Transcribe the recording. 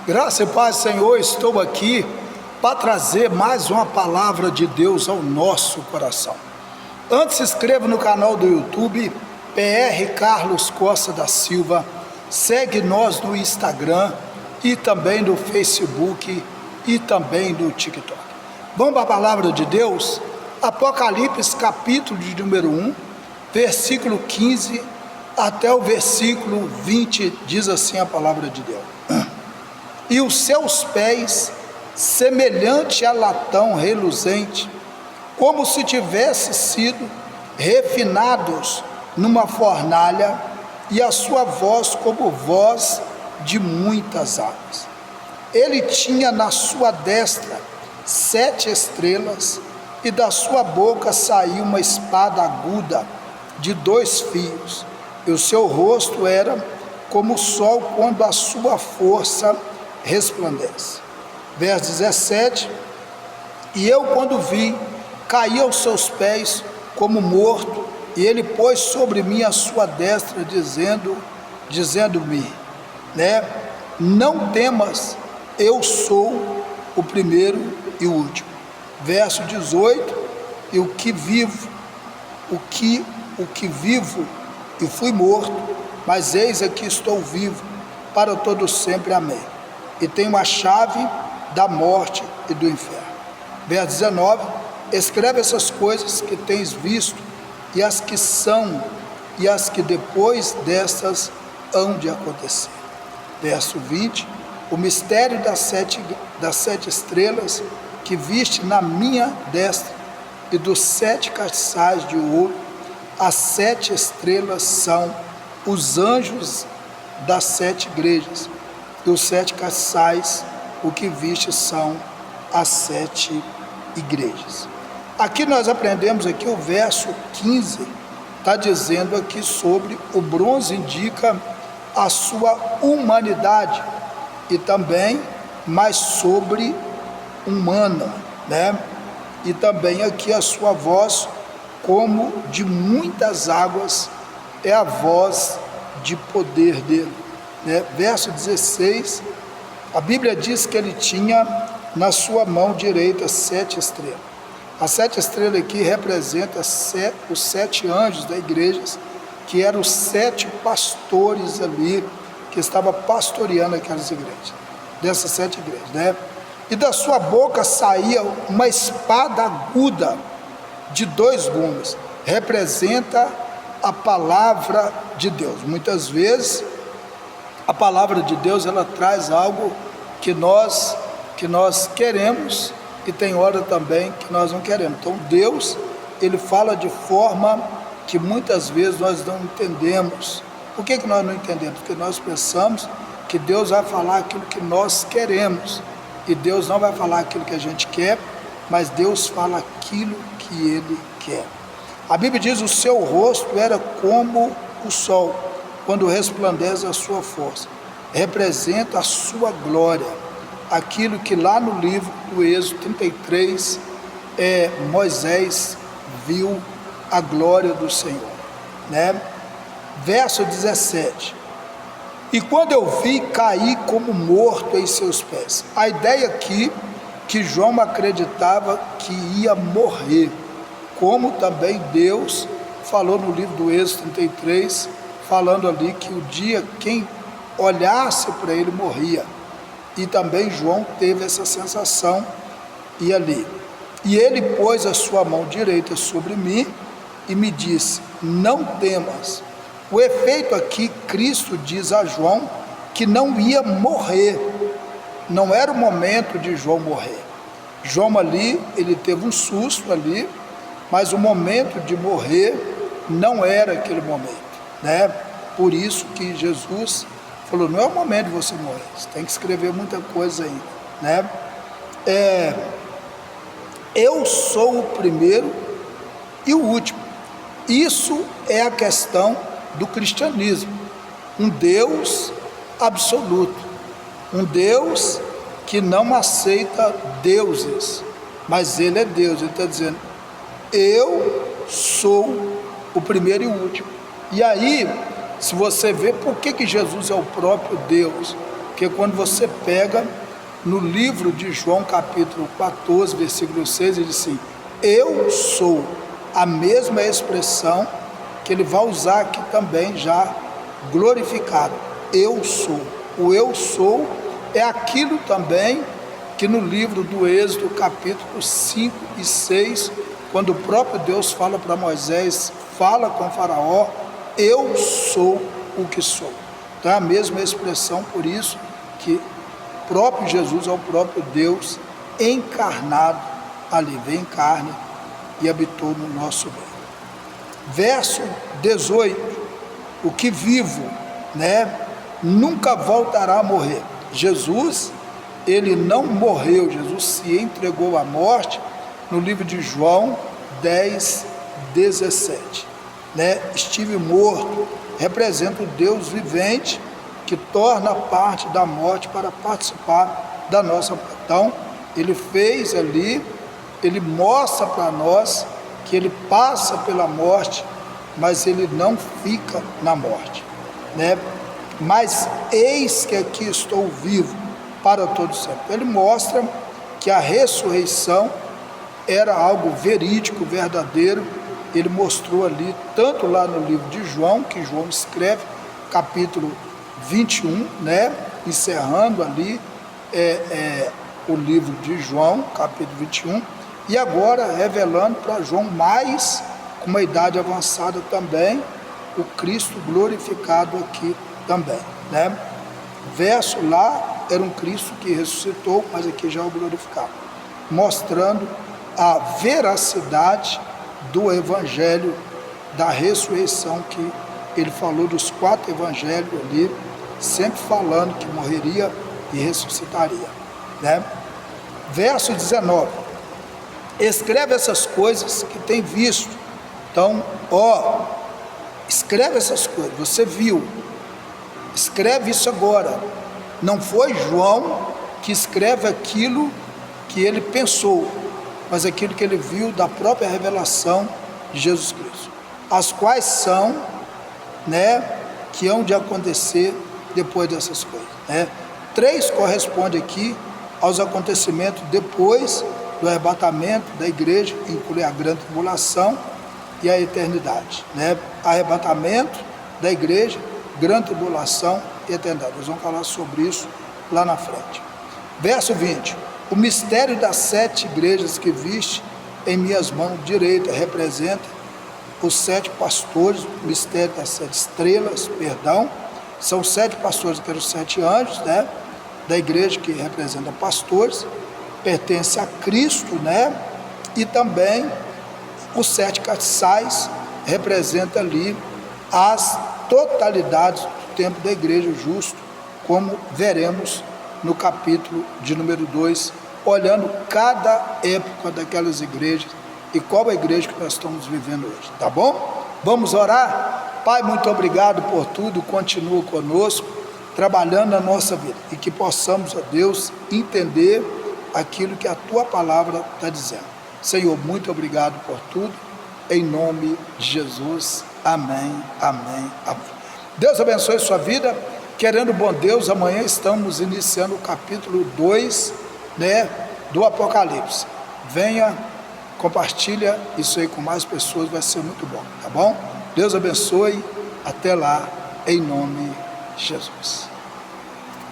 Graça e paz, Senhor, estou aqui para trazer mais uma palavra de Deus ao nosso coração. Antes, se inscreva no canal do YouTube, PR Carlos Costa da Silva, segue nós no Instagram e também no Facebook e também no TikTok. Vamos para a palavra de Deus? Apocalipse capítulo de número 1, versículo 15 até o versículo 20, diz assim a palavra de Deus. E os seus pés, semelhante a latão reluzente, como se tivessem sido refinados numa fornalha, e a sua voz como voz de muitas águas. Ele tinha na sua destra 7 estrelas, e da sua boca saiu uma espada aguda de 2 fios, e o seu rosto era como o sol quando a sua força resplandece. Verso 17: e eu, quando vi, caí aos seus pés como morto, e ele pôs sobre mim a sua destra, dizendo-me, não temas, eu sou o primeiro e o último. Verso 18: e o que vivo e fui morto, mas eis aqui estou vivo para todo sempre, amém. E tenho a chave da morte e do inferno. Verso 19: escreve essas coisas que tens visto, e as que são, e as que depois destas hão de acontecer. Verso 20: o mistério das sete estrelas que viste na minha destra, e dos 7 castiçais de ouro. As 7 estrelas são os anjos das 7 igrejas, e os 7 castiçais, o que viste, são as 7 igrejas. Aqui nós aprendemos aqui o verso 15, está dizendo aqui sobre o bronze, indica a sua humanidade, e também mais sobre humana, e também aqui a sua voz como de muitas águas, é a voz de poder dele, Verso 16, a Bíblia diz que ele tinha na sua mão direita 7 estrelas. As 7 estrelas aqui representam os 7 anjos da igreja, que eram os 7 pastores ali, que estavam pastoreando aquelas igrejas, dessas 7 igrejas, E da sua boca saía uma espada aguda de 2 gumes, representa a palavra de Deus. Muitas vezes a palavra de Deus, ela traz algo que nós queremos, e tem hora também que nós não queremos. Então Deus, ele fala de forma que muitas vezes nós não entendemos. Por que nós não entendemos? Porque nós pensamos que Deus vai falar aquilo que nós queremos, e Deus não vai falar aquilo que a gente quer, mas Deus fala aquilo que Ele quer. A Bíblia diz: o seu rosto era como o sol, quando resplandece a sua força. Representa a sua glória, aquilo que lá no livro do Êxodo 33, Moisés viu a glória do Senhor, Verso 17: e quando eu vi, caí como morto em seus pés. A ideia aqui, que João acreditava que ia morrer, como também Deus falou no livro do Êxodo 33, falando ali que o dia quem olhasse para ele morria. E também João teve essa sensação, e ali. E ele pôs a sua mão direita sobre mim e me disse: não temas. O efeito aqui, Cristo diz a João que não ia morrer, não era o momento de João morrer. João ali, ele teve um susto ali, mas o momento de morrer não era aquele momento, Por isso que Jesus falou: não é o momento de você morrer, você tem que escrever muita coisa ainda, eu sou o primeiro e o último. Isso é a questão do cristianismo, um Deus absoluto, um Deus que não aceita deuses, mas Ele é Deus. Ele está dizendo: eu sou o primeiro e o último. E aí, se você vê por que Jesus é o próprio Deus, Porque quando você pega no livro de João, capítulo 14, versículo 6, ele diz assim: eu sou, a mesma expressão que ele vai usar aqui também, já glorificado. Eu sou. O eu sou é aquilo também que no livro do Êxodo, capítulo 5 e 6, quando o próprio Deus fala para Moisés, fala com Faraó, eu sou o que sou. Então é a mesma expressão, por isso que o próprio Jesus é o próprio Deus encarnado ali, veio em carne e habitou no nosso meio. Verso 18, o que vivo, nunca voltará a morrer. Jesus, ele não morreu, Jesus se entregou à morte, no livro de João 10, 17. Estive morto, representa o Deus vivente, que torna parte da morte para participar da nossa. Então, ele fez ali, ele mostra para nós que ele passa pela morte, mas ele não fica na morte, Mas eis que aqui estou vivo para todo sempre. Ele mostra que a ressurreição era algo verídico, verdadeiro. Ele mostrou ali, tanto lá no livro de João, que João escreve, capítulo 21, encerrando ali o livro de João, capítulo 21, e agora revelando para João, mais com uma idade avançada também, o Cristo glorificado aqui também, Verso lá era um Cristo que ressuscitou, mas aqui já é o glorificado, mostrando a veracidade do evangelho da ressurreição, que ele falou dos 4 evangelhos ali, sempre falando que morreria e ressuscitaria, Verso 19, escreve essas coisas que tem visto. Então, escreve essas coisas, você viu, escreve isso agora. Não foi João que escreve aquilo que ele pensou, mas aquilo que ele viu da própria revelação de Jesus Cristo, as quais são, que hão de acontecer depois dessas coisas, 3 corresponde aqui aos acontecimentos depois do arrebatamento da igreja, inclui a grande tribulação e a eternidade, Arrebatamento da igreja, grande tribulação e eternidade. Nós vamos falar sobre isso lá na frente. Verso 20, o mistério das 7 igrejas que viste em minhas mãos direitas representa os 7 pastores, o mistério das 7 estrelas, são 7 pastores, que eram os 7 anjos, da igreja, que representa pastores, pertence a Cristo, e também os 7 castiçais representa ali as totalidades do tempo da igreja justo, como veremos no capítulo de número 2, olhando cada época daquelas igrejas e qual a igreja que nós estamos vivendo hoje, tá bom? Vamos orar? Pai, muito obrigado por tudo, continua conosco, trabalhando na nossa vida, e que possamos, ó Deus, entender aquilo que a Tua palavra está dizendo. Senhor, muito obrigado por tudo, em nome de Jesus, amém, amém, amém. Deus abençoe sua vida, querendo bom Deus, amanhã estamos iniciando o capítulo 2, do Apocalipse. Venha, compartilha isso aí com mais pessoas, vai ser muito bom, tá bom? Deus abençoe, até lá, em nome de Jesus.